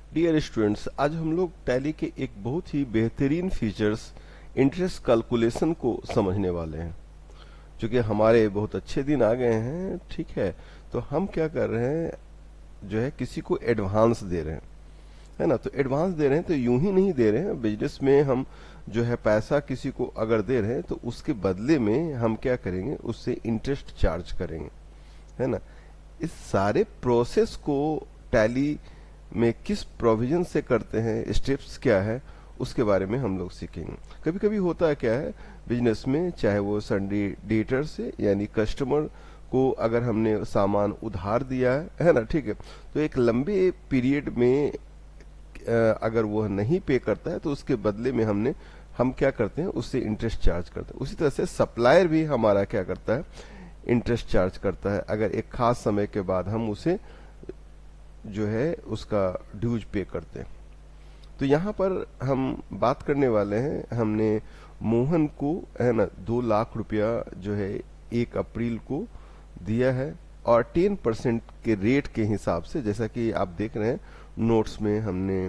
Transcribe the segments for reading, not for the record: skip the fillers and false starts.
Dear students, आज हम लोग टैली के एक बहुत ही बेहतरीन फीचर्स इंटरेस्ट कैलकुलेशन को समझने वाले हैं। क्योंकि हमारे बहुत अच्छे दिन आ गए हैं, ठीक है। तो हम क्या कर रहे हैं, जो है किसी को एडवांस दे रहे हैं, है ना। तो एडवांस दे रहे हैं तो यूं ही नहीं दे रहे हैं। बिजनेस में हम जो है पैसा किसी को अगर दे रहे हैं तो उसके बदले में हम क्या करेंगे, उससे इंटरेस्ट चार्ज करेंगे, है ना। इस सारे प्रोसेस को टैली में किस प्रोविजन से करते हैं, स्टेप्स क्या है, उसके बारे में हम लोग सीखेंगे। कभी कभी होता है क्या है बिजनेस में, चाहे वो सन्डी डेटर से यानी कस्टमर को अगर हमने सामान उधार दिया है ना, ठीक है। तो एक लंबे पीरियड में अगर वो नहीं पे करता है तो उसके बदले में हम क्या करते हैं, उससे इंटरेस्ट चार्ज करते हैं। उसी तरह से सप्लायर भी हमारा क्या करता है, इंटरेस्ट चार्ज करता है अगर एक खास समय के बाद हम उसे जो है उसका ड्यूज पे करते हैं। तो यहाँ पर हम बात करने वाले हैं, हमने मोहन को, है ना, 2 लाख रुपया जो है 1 अप्रैल को दिया है और 10% के रेट के हिसाब से, जैसा कि आप देख रहे हैं नोट्स में हमने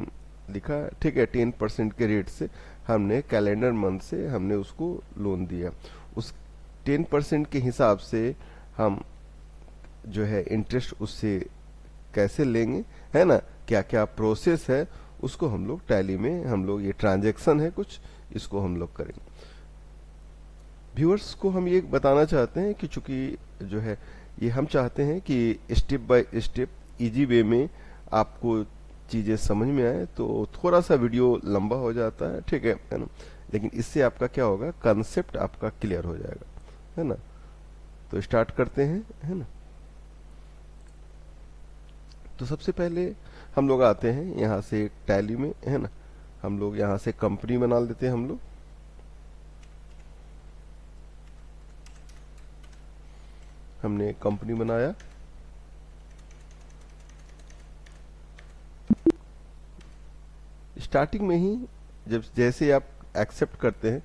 लिखा, ठीक है। 10% के रेट से हमने कैलेंडर मंथ से हमने उसको लोन दिया। उस 10% के हिसाब से हम जो है इंटरेस्ट उससे कैसे लेंगे, है ना, क्या क्या प्रोसेस है, उसको हम लोग टैली में हम लोग ये ट्रांजैक्शन है कुछ, इसको हम लोग करेंगे। व्यूअर्स को हम ये बताना चाहते हैं कि चूंकि जो है ये हम चाहते हैं कि step by step easy way में आपको चीजें समझ में आए। तो थोड़ा सा वीडियो लंबा हो जाता है, ठीक है ना। लेकिन इससे आपका क्या होगा, कंसेप्ट आपका क्लियर हो जाएगा, है ना। तो स्टार्ट करते हैं, है ना। तो सबसे पहले हम लोग आते हैं यहाँ से टैली में, है ना। हम लोग यहाँ से कंपनी बना लेते हैं। हम लोग हमने कंपनी बनाया, स्टार्टिंग में ही जब जैसे आप एक्सेप्ट करते हैं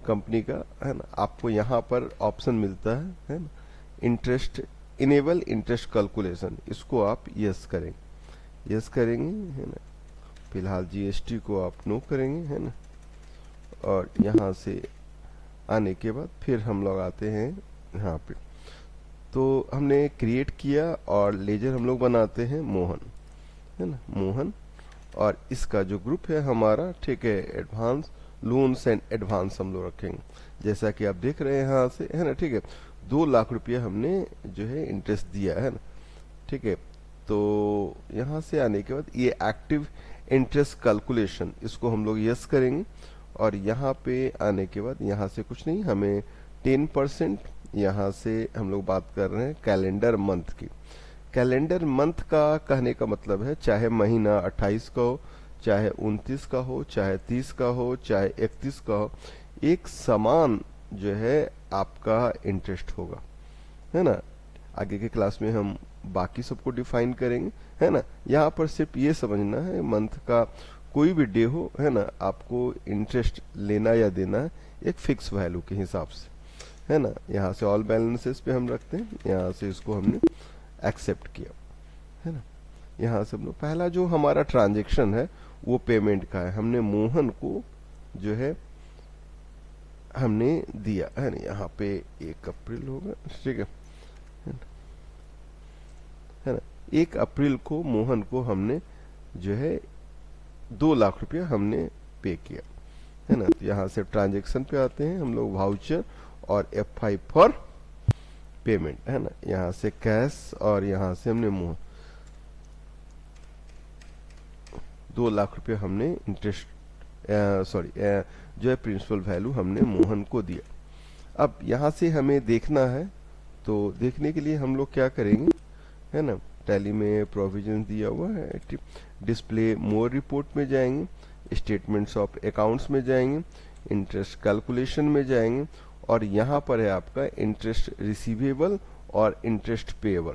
कंपनी का, है ना, आपको यहाँ पर ऑप्शन मिलता है ना, इंटरेस्ट, इनेबल इंटरेस्ट कैलकुलेशन, इसको आप यस करेंगे, यस करेंगे, है ना। फिलहाल जीएसटी को आप नो करेंगे, है ना। और यहाँ से आने के बाद फिर हम लोग आते हैं यहाँ पे। तो हमने क्रिएट किया और लेजर हम लोग बनाते हैं मोहन, है ना, मोहन। और इसका जो ग्रुप है हमारा, ठीक है, एडवांस लोन्स एंड एडवांस हम लोग रखेंगे, जैसा कि आप देख रहे हैं यहाँ से, है ना, ठीक है। 2 लाख रुपया हमने जो है इंटरेस्ट दिया है ना, ठीक है। तो यहाँ से आने के बाद ये एक्टिव इंटरेस्ट कैलकुलेशन, इसको हम लोग यस करेंगे। और यहाँ पे आने के बाद यहाँ से कुछ नहीं, हमें 10%, यहाँ से हम लोग बात कर रहे हैं कैलेंडर मंथ की। कैलेंडर मंथ का कहने का मतलब है चाहे महीना 28 का हो, चाहे 29 का हो, चाहे 30 का हो, चाहे 31 का हो, एक समान जो है आपका इंटरेस्ट होगा, है ना। आगे के क्लास में हम बाकी सबको डिफाइन करेंगे, है ना। यहाँ पर सिर्फ ये समझना है, मंथ का कोई भी डे हो, है ना, आपको इंटरेस्ट लेना या देना है एक फिक्स वैल्यू के हिसाब से, है ना। यहाँ से ऑल बैलेंसेस पे हम रखते हैं, यहाँ से इसको हमने एक्सेप्ट किया, है ना। यहाँ से हम लोग पहला जो हमारा ट्रांजेक्शन है वो पेमेंट का है। हमने मोहन को जो है हमने दिया, है ना। यहाँ पे 1 अप्रैल होगा, ठीक है ना। 1 अप्रैल को मोहन को हमने जो है 2 लाख रुपया हमने पे किया, है ना। तो यहाँ से ट्रांजेक्शन पे आते हैं हम लोग, वाउचर और F5 फॉर पेमेंट, है ना। यहाँ से कैश और यहाँ से हमने 2 लाख रुपया हमने इंटरेस्ट, सॉरी, जो है प्रिंसिपल वैल्यू हमने मोहन को दिया। अब यहाँ से हमें देखना है, तो देखने के लिए हम लोग क्या करेंगे, है ना। टैली में प्रोविजन दिया हुआ है, डिस्प्ले मोर रिपोर्ट में जाएंगे, स्टेटमेंट्स ऑफ अकाउंट्स में जाएंगे, इंटरेस्ट कैलकुलेशन में जाएंगे, और यहाँ पर है आपका इंटरेस्ट रिसीवेबल और इंटरेस्ट पेएबल,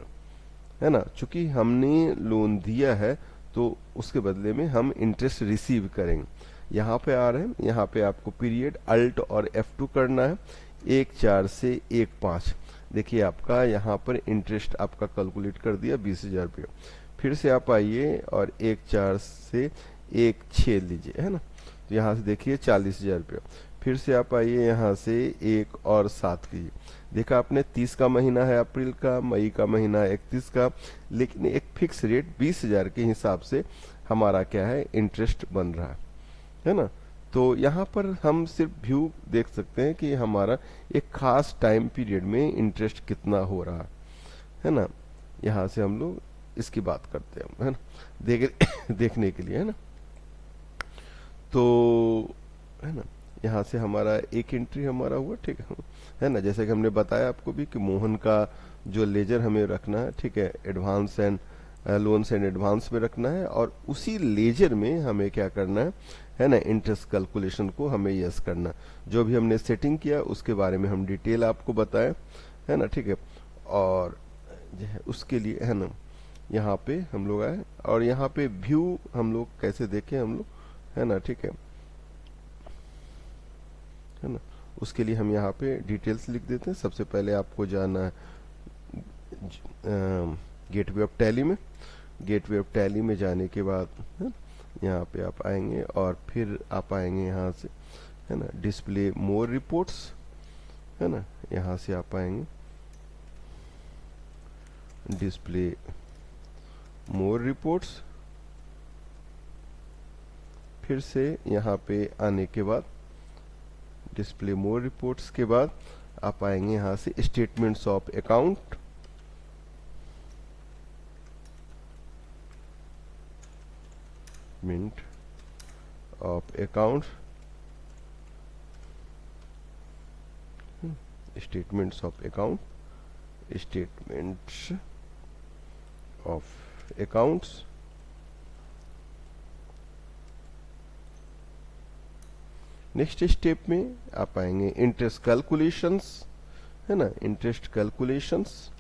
है ना। चूंकि हमने लोन दिया है तो उसके बदले में हम इंटरेस्ट रिसीव करेंगे। यहाँ पे आ रहे हैं, यहाँ पे आपको पीरियड अल्ट और F2 करना है, 1/4 से 1/5। देखिए आपका यहाँ पर इंटरेस्ट आपका कैलकुलेट कर दिया 20,000 रुपया। फिर से आप आइए और 1/4 से 1/6 लीजिए, है ना। तो यहाँ से देखिए 40,000 रुपया। फिर से आप आइए यहाँ से 1 और 7 कीजिए। देखा आपने 30 का महीना है अप्रैल का, मई का महीना 31 का, लेकिन एक फिक्स रेट 20,000 के हिसाब से हमारा क्या है, इंटरेस्ट बन रहा है ना। तो यहाँ पर हम सिर्फ व्यू देख सकते हैं कि हमारा एक खास टाइम पीरियड में इंटरेस्ट कितना हो रहा है ना। यहाँ से हम लोग इसकी बात करते हैं, है ना, देखने के लिए, है ना। तो है ना, यहाँ से हमारा एक एंट्री हमारा हुआ, ठीक है ना। जैसे कि हमने बताया आपको भी कि मोहन का जो लेजर हमें रखना है, ठीक है, advance and loans and advance में रखना है, और उसी लेजर में हमें क्या करना है ना, इंटरेस्ट कैलकुलेशन को हमें यस करना। जो भी हमने सेटिंग किया उसके बारे में हम डिटेल आपको बताएं, है ना, ठीक है। और उसके लिए है ना, यहाँ पे हम लोग आए और यहाँ पे व्यू हम लोग कैसे देखें हम लोग, है ना, ठीक है ना। उसके लिए हम यहाँ पे डिटेल्स लिख देते हैं। सबसे पहले आपको जाना है गेटवे ऑफ टैली में। गेटवे ऑफ टैली में जाने के बाद यहाँ पे आप आएंगे और फिर आप आएंगे यहाँ से, है ना, डिस्प्ले मोर रिपोर्ट्स, है ना। यहाँ से आप आएंगे डिस्प्ले मोर रिपोर्ट्स। फिर से यहाँ पे आने के बाद डिस्प्ले मोर रिपोर्ट्स के बाद आप आएंगे यहाँ से statements of account. Statement of account, statements of account, statements of accounts. Next step में आप आएंगे इंटरेस्ट कैलकुलेशंस, है ना, इंटरेस्ट कैलकुलेशंस।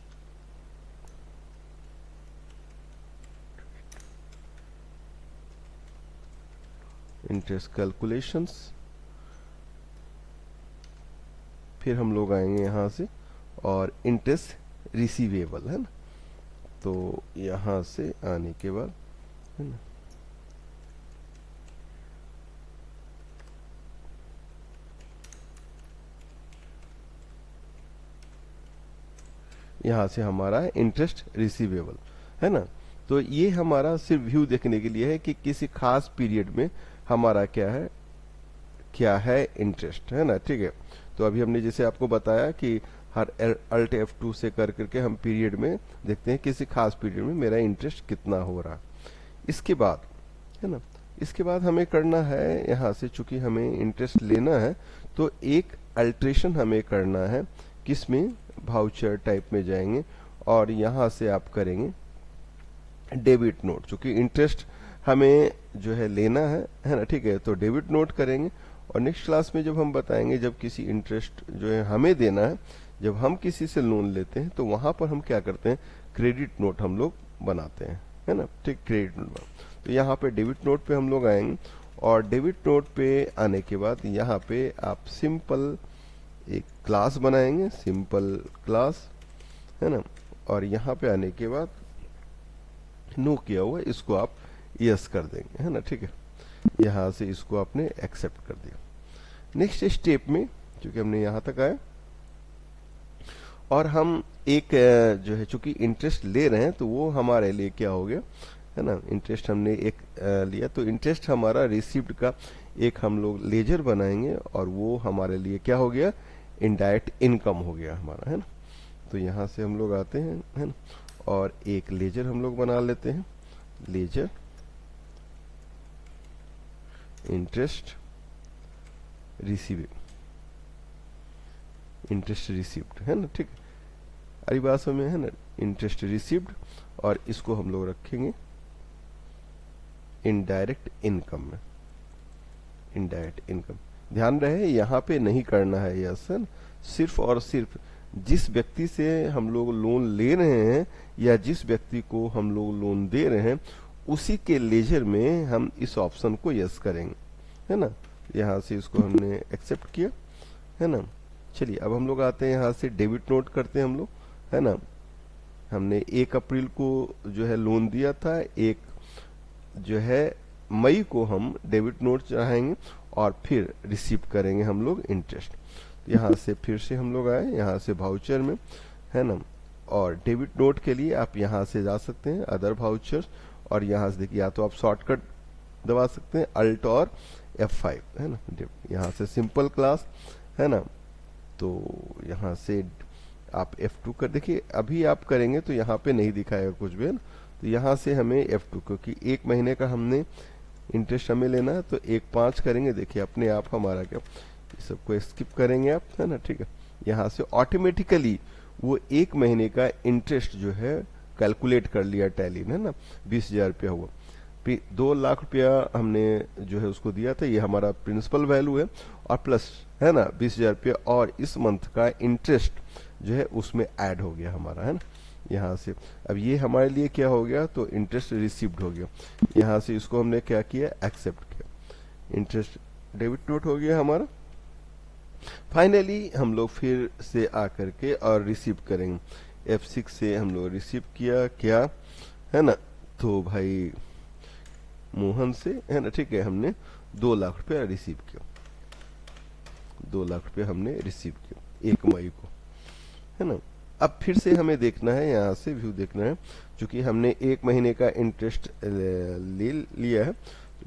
Interest calculations. फिर हम लोग आएंगे यहां से और इंटरेस्ट रिसीवेबल, है ना। तो यहां से आने के बाद, है ना, यहाँ से हमारा है इंटरेस्ट रिसीवेबल, है ना। तो ये हमारा सिर्फ व्यू देखने के लिए है कि किसी खास पीरियड में हमारा क्या है इंटरेस्ट, है ना, ठीक है। तो अभी हमने जैसे आपको बताया कि हर अल्ट F2 से कर करके हम पीरियड में देखते हैं किसी खास पीरियड में मेरा इंटरेस्ट कितना हो रहा। इसके बाद, है ना, इसके बाद हमें करना है, यहाँ से चूंकि हमें इंटरेस्ट लेना है तो एक अल्ट्रेशन हमें करना है, किसमें, वाउचर टाइप में जाएंगे और यहाँ से आप करेंगे डेबिट नोट। चूंकि इंटरेस्ट हमें जो है लेना है ना, ठीक है, तो डेबिट नोट करेंगे। और नेक्स्ट क्लास में जब हम बताएंगे, जब किसी इंटरेस्ट जो है हमें देना है, जब हम किसी से लोन लेते हैं तो वहां पर हम क्या करते हैं, क्रेडिट नोट हम लोग बनाते हैं, है ना, ठीक, क्रेडिट नोट। तो यहाँ पे डेबिट नोट पे हम लोग आएंगे और डेबिट नोट पे आने के बाद यहाँ पे आप सिंपल एक क्लास बनाएंगे, सिंपल क्लास, है ना। और यहाँ पे आने के बाद नो किया हुआ इसको आप यस कर देंगे, है ना, ठीक है। यहाँ से इसको आपने एक्सेप्ट कर दिया। नेक्स्ट स्टेप में क्योंकि हमने यहाँ तक आए और हम एक जो है चूंकि इंटरेस्ट ले रहे हैं तो वो हमारे लिए क्या हो गया, है ना, इंटरेस्ट हमने एक लिया तो इंटरेस्ट हमारा रिसीव्ड का एक हम लोग लेजर बनाएंगे और वो हमारे लिए क्या हो गया, इनडायरेक्ट इनकम हो गया हमारा, है ना। तो यहाँ से हम लोग आते हैं, है ना, और एक लेजर हम लोग बना लेते हैं, ledger interest receive, interest received, है ना, ठीक, अरे बात में, है ना, इंटरेस्ट रिसीव्ड। और इसको हम लोग रखेंगे इनडायरेक्ट इनकम में, इनडायरेक्ट इनकम। ध्यान रहे यहाँ पे नहीं करना है यस, है ना, सिर्फ और सिर्फ जिस व्यक्ति से हम लोग लोन ले रहे हैं या जिस व्यक्ति को हम लोग लोन दे रहे हैं उसी के लेजर में हम इस ऑप्शन को यस करेंगे, है ना। यहाँ से इसको हमने एक्सेप्ट किया, है ना। चलिए अब हम लोग आते हैं यहाँ से डेबिट नोट करते हैं हम लोग, है ना। हमने 1 अप्रैल को जो है लोन दिया था, 1 जो है मई को हम डेबिट नोट चढ़ाएंगे और फिर रिसीव करेंगे हम लोग इंटरेस्ट। तो यहाँ से फिर से हम लोग आए यहाँ से वाउचर में, है ना, और डेबिट नोट के लिए आप यहाँ से जा सकते हैं अदर वाउचर्स, और यहाँ से देखिए या तो आप शॉर्टकट दबा सकते हैं अल्ट और F5, है ना, यहाँ से सिंपल क्लास, है ना, तो यहाँ से आप F2 कर देखिए, अभी आप करेंगे तो यहाँ पे नहीं दिखाएगा कुछ भी, है ना, तो यहाँ से हमें F2 क्योंकि 1 महीने का हमने इंटरेस्ट हमें लेना है, तो 1/5 करेंगे, देखिए अपने आप हमारा क्या, ये सबको स्किप करेंगे आप, है ना, ठीक है, यहाँ से ऑटोमेटिकली वो 1 महीने का इंटरेस्ट जो है कैलकुलेट कर लिया टैली ने, है ना, 20,000 रुपया हुआ। 2 लाख रुपया हमने जो है उसको दिया था, ये हमारा प्रिंसिपल वैल्यू है, और प्लस, है ना, 20,000 रुपया और इस मंथ का इंटरेस्ट जो है उसमें ऐड हो गया हमारा, है ना, यहाँ से। अब ये हमारे लिए क्या हो गया, तो इंटरेस्ट रिसीव्ड हो गया। यहाँ से इसको हमने क्या किया, एक्सेप्ट किया, इंटरेस्ट डेबिट नोट हो गया हमारा। फाइनली हम लोग फिर से आकर के और रिसीव करेंगे, F6 से हम लोग रिसीव किया क्या, है ना, तो भाई मोहन से, है ना, ठीक है, हमने 2 लाख रुपया रिसीव किया, 2 लाख रुपया हमने रिसीव किया 1 मई को, है ना। अब फिर से हमें देखना है, यहाँ से व्यू देखना है, क्योंकि हमने 1 महीने का इंटरेस्ट ले लिया है,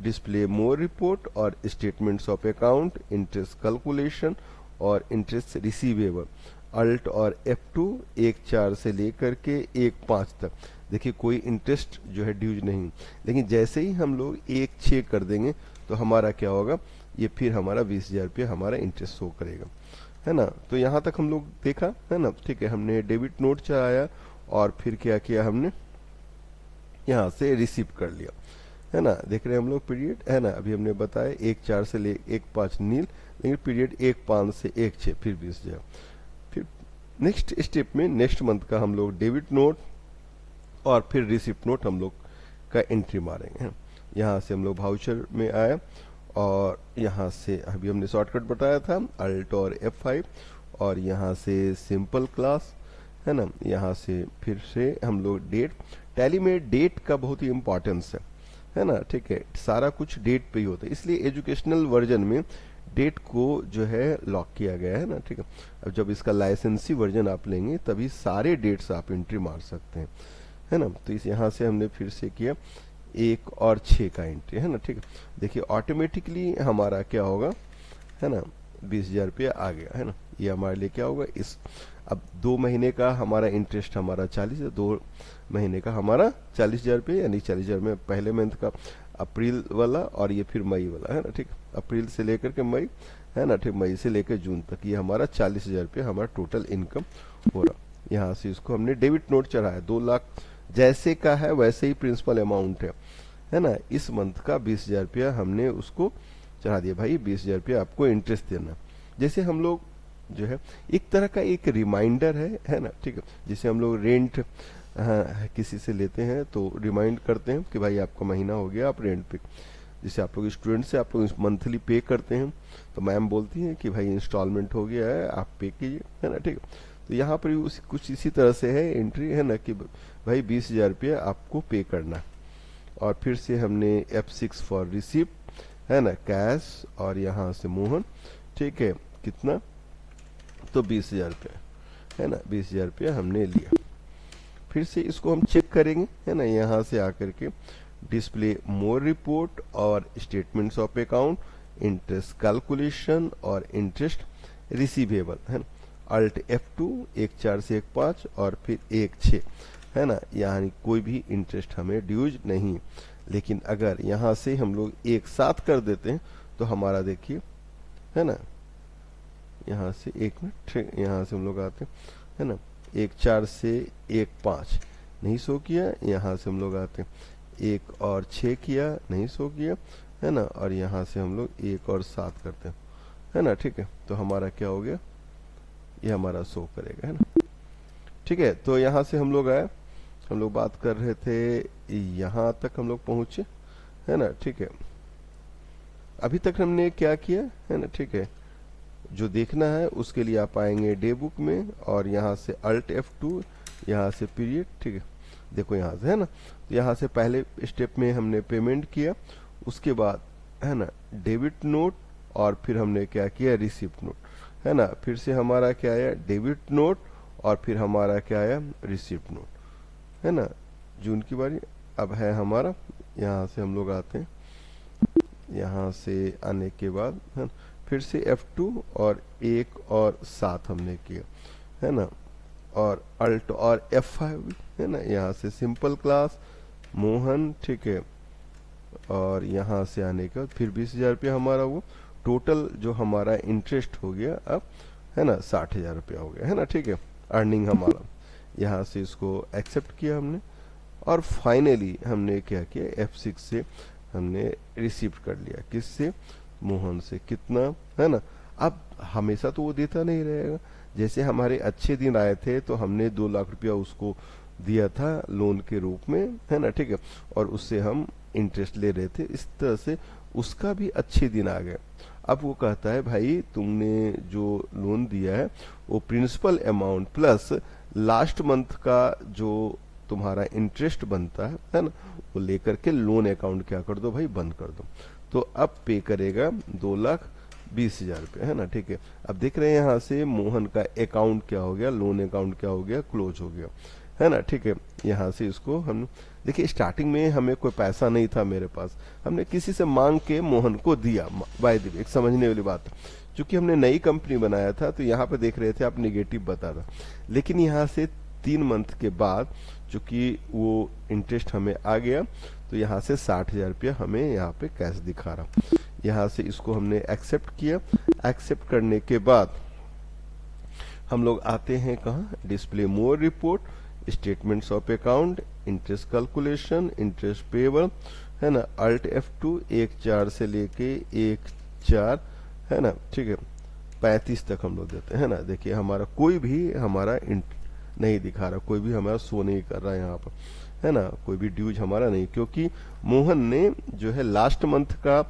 डिस्प्ले मोर रिपोर्ट और statements of account, interest calculation और इंटरेस्ट रिसीवेबल, अल्ट और F2 1/4 से लेकर के 1/5 तक। देखिए कोई इंटरेस्ट जो है ड्यूज नहीं, लेकिन जैसे ही हम लोग 1/6 कर देंगे तो हमारा क्या होगा, ये फिर हमारा 20,000 रुपया हमारा इंटरेस्ट शो करेगा, है ना। तो यहाँ तक हम लोग देखा, है ना, ठीक है, हमने डेबिट नोट चढ़ाया और फिर क्या किया हमने, यहाँ से रिसीव कर लिया, है ना, देख रहे हैं हम लोग पीरियड, है ना, अभी हमने बताया 1/4 से ले 1/5 नील, लेकिन पीरियड 1/5 से 1/6 फिर 20,000। फिर नेक्स्ट स्टेप में नेक्स्ट मंथ का हम लोग डेबिट नोट और फिर रिसिप्ट नोट हम लोग का एंट्री मारेंगे। यहाँ से हम लोग वाउचर में आए और यहाँ से अभी हमने शॉर्टकट बताया था अल्ट और F5, और यहाँ से सिंपल क्लास, है ना, यहाँ से फिर से हम लोग डेट, टैली में डेट का बहुत ही इंपॉर्टेंस है ना, ठीक है, सारा कुछ डेट पे ही होता है, इसलिए एजुकेशनल वर्जन में डेट को जो है लॉक किया गया है ना, ठीक है। अब जब इसका लाइसेंसी वर्जन आप लेंगे तभी सारे डेट्स आप एंट्री मार सकते हैं, है ना। तो इस यहाँ से हमने फिर से किया 1 और 6 का एंट्री, है ना, ठीक है। देखिए ऑटोमेटिकली हमारा क्या होगा, है ना, 20,000 रुपया आ गया, है ना, ये हमारे लिए क्या होगा, इस अब 2 महीने का हमारा इंटरेस्ट हमारा 40 है, 2 महीने का हमारा 40,000 रुपये, यानी 40,000 में पहले मंथ का अप्रैल वाला और ये फिर मई वाला, है ना, ठीक, अप्रैल से लेकर के मई, है ना, ठीक, मई से लेकर जून तक ये हमारा 40,000 रुपये हमारा टोटल इनकम हो रहा। यहाँ से इसको हमने डेबिट नोट चढ़ाया, 2 लाख जैसे का है वैसे ही प्रिंसिपल अमाउंट है ना, इस मंथ का 20,000 रुपया हमने उसको चढ़ा दिया, भाई 20,000 रुपया आपको इंटरेस्ट देना। जैसे हम लोग जो है एक तरह का एक रिमाइंडर है ना, ठीक है, जैसे हम लोग रेंट किसी से लेते हैं तो रिमाइंड करते हैं कि भाई आपका महीना हो गया, आप रेंट पे, जैसे आप लोग स्टूडेंट से आप लोग मंथली पे करते हैं तो मैम बोलती हैं कि भाई इंस्टॉलमेंट हो गया है आप पे कीजिए, है ना, ठीक है। तो यहाँ पर कुछ इसी तरह से है एंट्री, है ना, कि भाई 20,000 रुपया आपको पे करना, और फिर से हमने F6 फॉर रिसिप्ट, है ना, कैश, और यहाँ से मोहन, ठीक है, कितना, तो 20,000 रुपया, है ना, 20,000 रुपया हमने लिया। फिर से इसको हम चेक करेंगे, है ना, यहाँ से आकर के डिस्प्ले मोर रिपोर्ट और statements of account, interest calculation और इंटरेस्ट रिसीवेबल, है ना, अल्ट F2 1/4 से 1/5 और फिर 1/6, है ना, यानी कोई भी इंटरेस्ट हमें ड्यूज नहीं। लेकिन अगर यहाँ से हम लोग एक साथ कर देते हैं तो हमारा देखिए, है ना, यहाँ से 1 मिनट, यहाँ से हम लोग आते हैं, है ना, 1/4 से 1/5 नहीं शो किया, यहाँ से हम लोग आते हैं 1 और 6 किया, नहीं शो किया, है ना, और यहाँ से हम लोग 1 और 7 करते हैं, है ना, ठीक है, तो हमारा क्या हो गया, ये हमारा शो करेगा, है ना, ठीक है। तो यहाँ से हम लोग आए, हम लोग बात कर रहे थे, यहाँ तक हम लोग पहुंचे, है ना, ठीक है। अभी तक हमने क्या किया, है ना, ठीक है, जो देखना है उसके लिए आप आएंगे डे बुक में और यहाँ से अल्ट F2 यहाँ से पीरियड, ठीक है, देखो यहाँ से है ना, तो यहाँ से पहले स्टेप में हमने पेमेंट किया, उसके बाद है ना डेबिट नोट, और फिर हमने क्या किया, रिसिप्ट नोट, है ना, फिर से हमारा क्या आया, डेबिट नोट, और फिर हमारा क्या आया, रिसिप्ट नोट, है ना। जून की बारी अब है हमारा, यहाँ से हम लोग आते हैं, यहाँ से आने के बाद है ना, फिर से F2 और 1 और 7 हमने किया, है ना, और अल्ट और F5, है ना, यहाँ से सिंपल क्लास मोहन, ठीक है, और यहाँ से आने के बाद फिर 20,000 रुपया हमारा वो टोटल जो हमारा इंटरेस्ट हो गया अब, है ना, 60,000 रुपया हो गया, है ना, ठीक है, अर्निंग हमारा। यहाँ से इसको एक्सेप्ट किया हमने, और फाइनली हमने क्या किया, F6 से हमने रिसीव कर लिया, किससे, मोहन से, कितना, है ना। अब हमेशा तो वो देता नहीं रहेगा, जैसे हमारे अच्छे दिन आए थे तो हमने 2 लाख रुपया उसको दिया था लोन के रूप में, है ना, ठीक है, और उससे हम इंटरेस्ट ले रहे थे, इस तरह से उसका भी अच्छे दिन आ गए। अब वो कहता है भाई तुमने जो लोन दिया है वो principal amount plus last month का जो तुम्हारा इंटरेस्ट बनता है ना, वो लेकर के लोन अकाउंट क्या कर दो भाई, बंद कर दो। तो अब पे करेगा 2,20,000 रुपये, है ना, ठीक है। अब देख रहे हैं यहाँ से मोहन का अकाउंट क्या हो गया, लोन अकाउंट क्या हो गया, क्लोज हो गया, है ना, ठीक है। यहाँ से इसको हम देखिए, स्टार्टिंग में हमें कोई पैसा नहीं था मेरे पास, हमने किसी से मांग के मोहन को दिया, बाय द वे एक समझने वाली बात, क्योंकि हमने नई कंपनी बनाया था तो यहाँ पे देख रहे थे आप नेगेटिव बता था, लेकिन यहाँ से 3 मंथ के बाद चूंकि वो इंटरेस्ट हमें आ गया तो यहाँ से 60,000 रुपया हमें यहाँ पे कैश दिखा रहा। यहाँ से इसको हमने एक्सेप्ट किया, एक्सेप्ट करने के बाद हम लोग आते हैं कहाँ, display more report, statements of account, interest calculation, interest payable, है ना, अल्ट F2 1/4 से लेके 1/4, है ना, ठीक है, 35 तक हम लोग देते हैं ना। देखिए हमारा कोई भी हमारा नहीं दिखा रहा, कोई भी हमारा शो नहीं कर रहा है यहाँ पर, है ना, कोई भी ड्यूज हमारा नहीं, क्योंकि मोहन ने जो है लास्ट मंथ का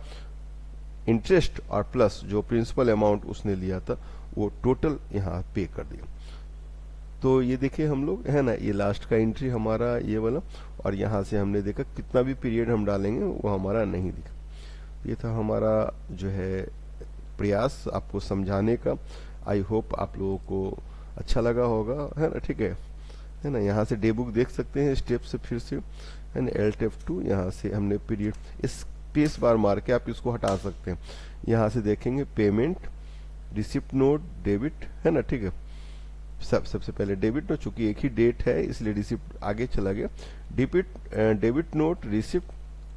इंटरेस्ट और प्लस जो प्रिंसिपल अमाउंट उसने लिया था वो टोटल यहाँ पे कर दिया। तो ये देखिए हम लोग, है ना, ये लास्ट का एंट्री हमारा ये वाला, और यहाँ से हमने देखा कितना भी पीरियड हम डालेंगे वो हमारा नहीं दिखा। ये था हमारा जो है प्रयास आपको समझाने का। आई होप आप लोगों को अच्छा लगा होगा, है ना, ठीक है ना। यहाँ से डे बुक देख सकते हैं स्टेप से, फिर से, है ना, Alt F2, यहाँ से हमने पीरियड इस स्पेस बार मार के आप इसको हटा सकते हैं। यहाँ से देखेंगे पेमेंट, रिसिप्ट नोट, डेबिट, है ना, ठीक है, सबसे पहले डेबिट नोट, चूंकि एक ही डेट है इसलिए रिसिप्ट आगे चला गया, debit note, receipt,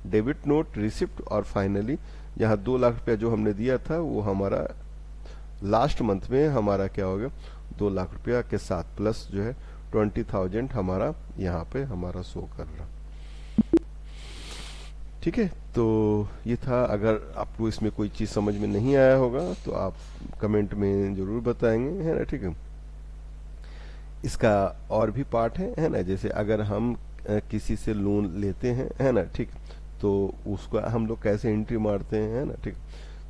debit note, receipt, और फाइनली यहाँ 2 लाख रुपया जो हमने दिया था वो हमारा लास्ट मंथ में हमारा क्या हो गया, 2 लाख रुपया के साथ प्लस जो है 20,000 हमारा यहाँ पे हमारा शो कर रहा। ठीक है, तो ये था। अगर आपको इसमें कोई चीज समझ में नहीं आया होगा तो आप कमेंट में जरूर बताएंगे, है ना, ठीक है। इसका और भी पार्ट है ना, जैसे अगर हम किसी से लोन लेते हैं, है ना, ठीक, तो उसका हम लोग कैसे एंट्री मारते हैं, है ना, ठीक।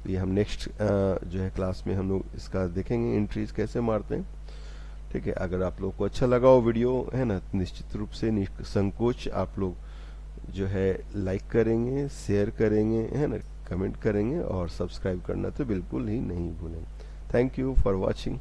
तो ये हम नेक्स्ट जो है क्लास में हम लोग इसका देखेंगे एंट्रीज कैसे मारते हैं, ठीक है। अगर आप लोग को अच्छा लगा हो वीडियो, है ना, निश्चित रूप से निसंकोच आप लोग जो है लाइक करेंगे, शेयर करेंगे, है ना, कमेंट करेंगे, और सब्सक्राइब करना तो बिल्कुल ही नहीं भूलेंगे। Thank you for watching.